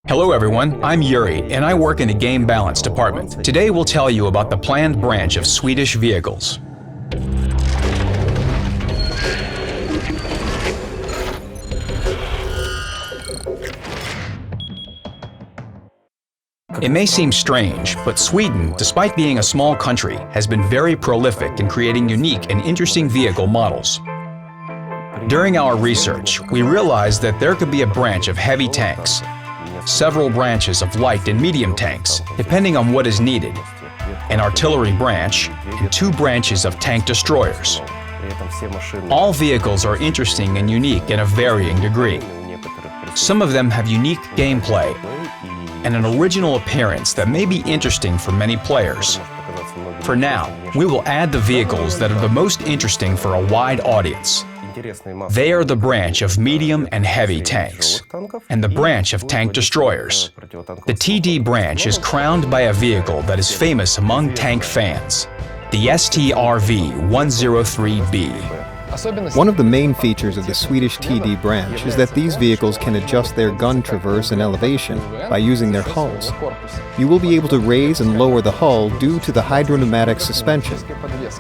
Hello everyone, I'm Yuri, and I work in the game balance department. Today we'll tell you about the planned branch of Swedish vehicles. It may seem strange, but Sweden, despite being a small country, has been very prolific in creating unique and interesting vehicle models. During our research, we realized that there could be a branch of heavy tanks, several branches of light and medium tanks, depending on what is needed, an artillery branch, and 2 branches of tank destroyers. All vehicles are interesting and unique in a varying degree. Some of them have unique gameplay and an original appearance that may be interesting for many players. For now, we will add the vehicles that are the most interesting for a wide audience. They are the branch of medium and heavy tanks, and the branch of tank destroyers. The TD branch is crowned by a vehicle that is famous among tank fans, the STRV-103B. One of the main features of the Swedish TD branch is that these vehicles can adjust their gun traverse and elevation by using their hulls. You will be able to raise and lower the hull due to the hydropneumatic suspension.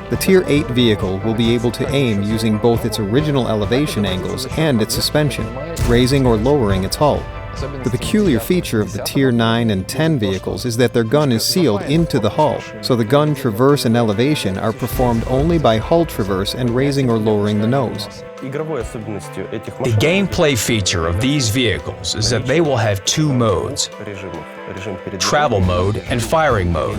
The Tier 8 vehicle will be able to aim using both its original elevation angles and its suspension, raising or lowering its hull. The peculiar feature of the Tier 9 and 10 vehicles is that their gun is sealed into the hull, so the gun traverse and elevation are performed only by hull traverse and raising or lowering the nose. The gameplay feature of these vehicles is that they will have 2 modes, travel mode and firing mode.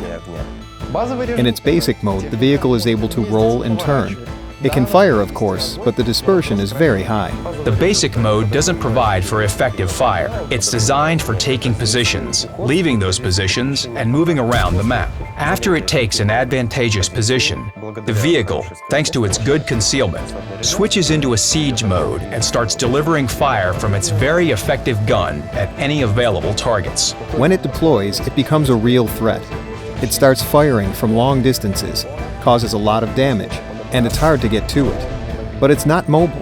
In its basic mode, the vehicle is able to roll and turn. It can fire, of course, but the dispersion is very high. The basic mode doesn't provide for effective fire. It's designed for taking positions, leaving those positions, and moving around the map. After it takes an advantageous position, the vehicle, thanks to its good concealment, switches into a siege mode and starts delivering fire from its very effective gun at any available targets. When it deploys, it becomes a real threat. It starts firing from long distances, causes a lot of damage, and it's hard to get to it. But it's not mobile.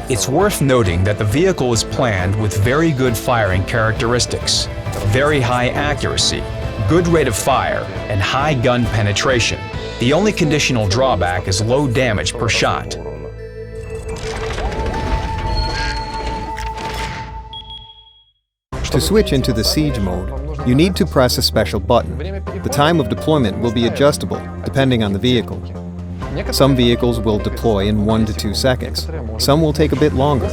It's worth noting that the vehicle is planned with very good firing characteristics, very high accuracy, good rate of fire, and high gun penetration. The only conditional drawback is low damage per shot. To switch into the siege mode, you need to press a special button. The time of deployment will be adjustable, depending on the vehicle. Some vehicles will deploy in 1 to 2 seconds. Some will take a bit longer.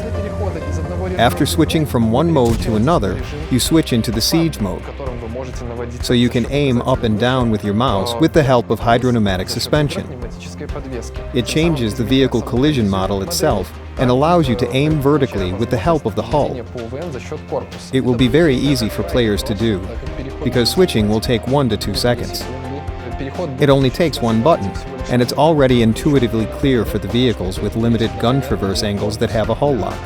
After switching from one mode to another, you switch into the siege mode, so you can aim up and down with your mouse with the help of hydropneumatic suspension. It changes the vehicle collision model itself and allows you to aim vertically with the help of the hull. It will be very easy for players to do, because switching will take 1 to 2 seconds. It only takes one button, and it's already intuitively clear for the vehicles with limited gun traverse angles that have a hull lock.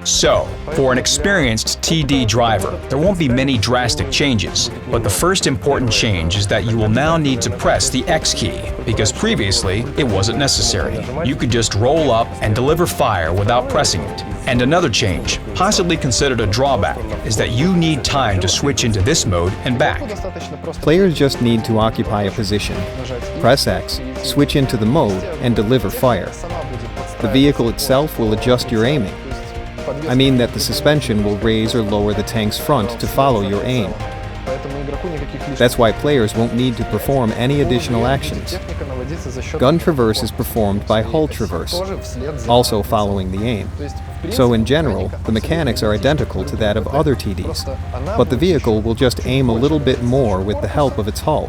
So, for an experienced TD driver, there won't be many drastic changes, but the first important change is that you will now need to press the X key, because previously it wasn't necessary. You could just roll up and deliver fire without pressing it. And another change, possibly considered a drawback, is that you need time to switch into this mode and back. Players just need to occupy a position, press X, switch into the mode, and deliver fire. The vehicle itself will adjust your aiming. I mean that the suspension will raise or lower the tank's front to follow your aim. That's why players won't need to perform any additional actions. Gun traverse is performed by hull traverse, also following the aim. So in general, the mechanics are identical to that of other TDs, but the vehicle will just aim a little bit more with the help of its hull,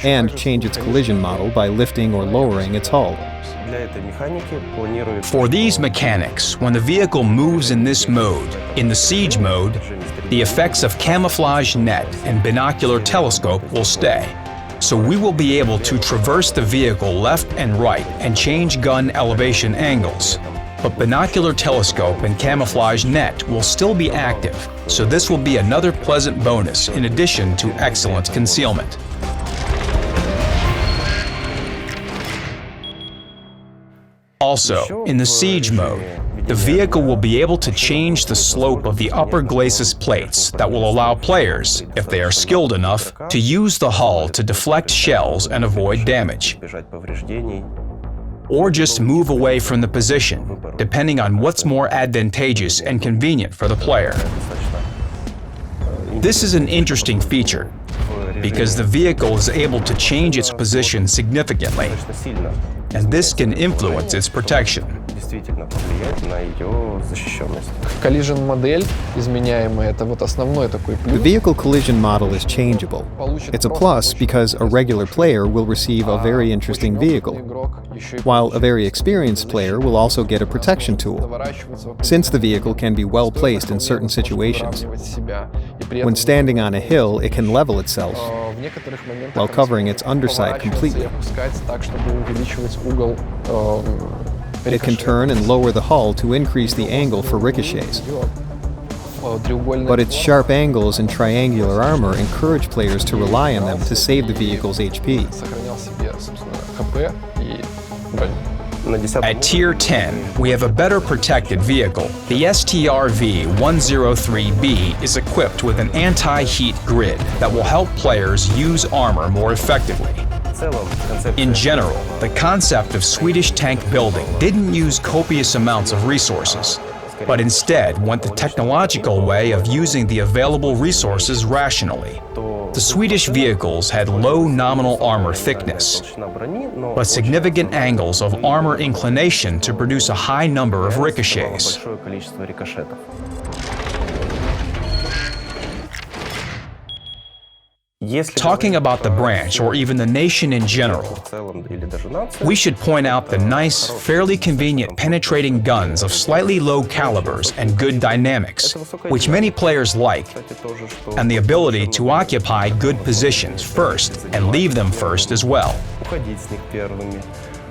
and change its collision model by lifting or lowering its hull. For these mechanics, when the vehicle moves in this mode, in the siege mode, the effects of camouflage net and binocular telescope will stay. So we will be able to traverse the vehicle left and right and change gun elevation angles. But binocular telescope and camouflage net will still be active, so this will be another pleasant bonus in addition to excellent concealment. Also, in the siege mode, the vehicle will be able to change the slope of the upper glacis plates that will allow players, if they are skilled enough, to use the hull to deflect shells and avoid damage. Or just move away from the position, depending on what's more advantageous and convenient for the player. This is an interesting feature, because the vehicle is able to change its position significantly, and this can influence its protection. Collision модель изменяемая — это вот основной такой плюс. The vehicle collision model is changeable. It's a plus because a regular player will receive a very interesting vehicle, while a very experienced player will also get a protection tool, since the vehicle can be well placed in certain situations. When standing on a hill, it can level itself while covering its underside completely. It can turn and lower the hull to increase the angle for ricochets. But its sharp angles and triangular armor encourage players to rely on them to save the vehicle's HP. At Tier 10, we have a better protected vehicle. The STRV-103B is equipped with an anti-heat grid that will help players use armor more effectively. In general, the concept of Swedish tank building didn't use copious amounts of resources, but instead went the technological way of using the available resources rationally. The Swedish vehicles had low nominal armor thickness, but significant angles of armor inclination to produce a high number of ricochets. Talking about the branch, or even the nation in general, we should point out the nice, fairly convenient penetrating guns of slightly low calibers and good dynamics, which many players like, and the ability to occupy good positions first and leave them first as well.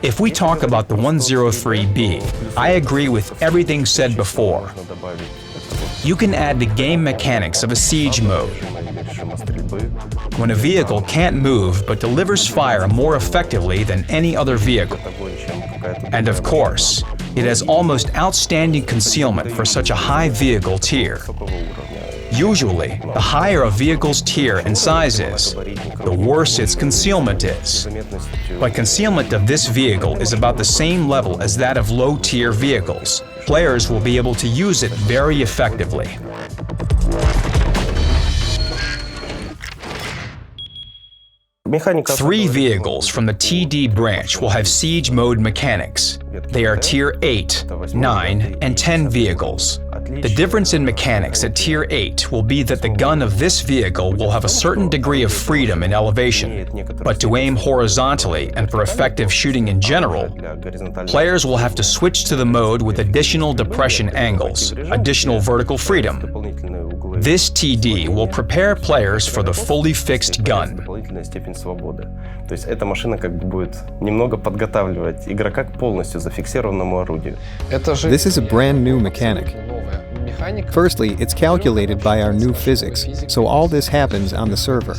If we talk about the 103B, I agree with everything said before. You can add the game mechanics of a siege mode, when a vehicle can't move but delivers fire more effectively than any other vehicle. And of course, it has almost outstanding concealment for such a high vehicle tier. Usually, the higher a vehicle's tier and size is, the worse its concealment is. But concealment of this vehicle is about the same level as that of low-tier vehicles. Players will be able to use it very effectively. Three vehicles from the TD branch will have siege mode mechanics. They are Tier 8, 9, and 10 vehicles. The difference in mechanics at Tier 8 will be that the gun of this vehicle will have a certain degree of freedom in elevation, but to aim horizontally and for effective shooting in general, players will have to switch to the mode with additional depression angles, additional vertical freedom. This TD will prepare players for the fully fixed gun. То есть эта машина как бы будет немного подготавливать игрока к полностью зафиксированному орудию. This is a brand new mechanic. Firstly, it's calculated by our new physics, so all this happens on the server.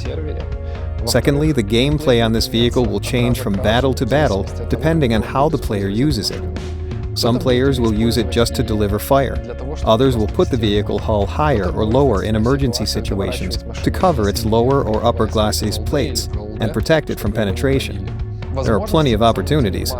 Secondly, the gameplay on this vehicle will change from battle to battle depending on how the player uses it. Some players will use it just to deliver fire. Others will put the vehicle hull higher or lower in emergency situations to cover its lower or upper glacis plates and protect it from penetration. There are plenty of opportunities.